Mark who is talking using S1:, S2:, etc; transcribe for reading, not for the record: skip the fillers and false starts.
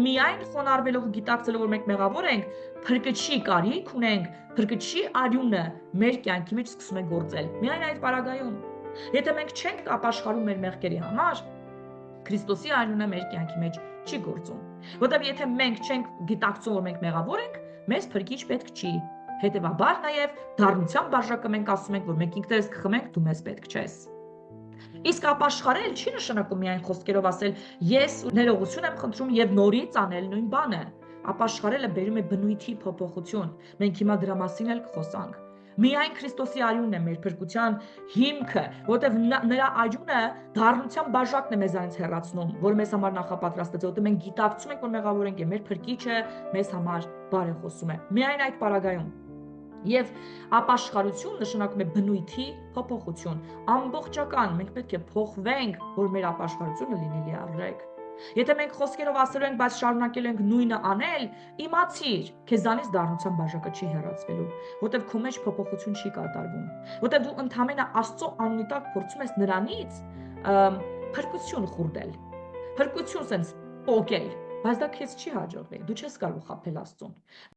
S1: միայն խոնարհվելով ու գիտակցելով, որ մենք մեղավոր ենք, փրկչի կարիք ունենք, փրկչի արյունը մեր կյանքի մեջ սկսում է գործել։ Միայն այդ պարագայում։ Եթե մենք չենք ապաշխարում մեր մեղքերի համար, Քրիստոսի արյունը մեր կյանքի մեջ չի գործում։ Որտեղ եթե մենք չենք գիտակցում, որ մենք մեղավոր ենք, մեզ փրկիչ պետք չի։ Հետևաբար նաև դառնության բաժակը մենք ասում ենք, որ մենք ինքներս կխմենք, դու մեզ պետք չես։ Իսկ ապաշխարել չի նշանակում միայն խոսքերով ասել ես ներողություն եմ խնդրում եւ նորից անել նույն բանը։ Ապաշխարելը բերում է բնույթի փոփոխություն։ Մենք հիմա դրա մասին էլ կխոսանք։ Միայն Քրիստոսի արյունն է մեր փրկության հիմքը, որտեղ նրա արյունը դառնության բաժակն է մեզանից հեռացնում, որը մեզ համար նախապատրաստած է, որտեղ մենք գիտակցում ենք, որ մեղավոր ենք եւ մեր փրկիչը մեզ համար բարեխոսում է։ Միայն այդ պարագայում։ Եվ ապաշխարություն նշանակում է բնույթի փոփոխություն, ամբողջական, մենք պետք է փոխվենք, որ մեր ապաշխարությունը լինի լիարժեք։ Եթե մենք խոսքերով ասելու ենք, բայց շարունակելու ենք նույնը անել, իմացիր, քեզանից դառնության բաժակը չի հեռացվելու, որտեղ քո մեջ փոփոխություն չի կատարվում, որտեղ դու ընդհանրապես Աստծո անունի տակ փորձում ես նրանից փրկություն խուրդել, փրկություն sense պոկել, բայց դա քեզ չի հաջողվի, դու չես կարող խաբել Աստծուն։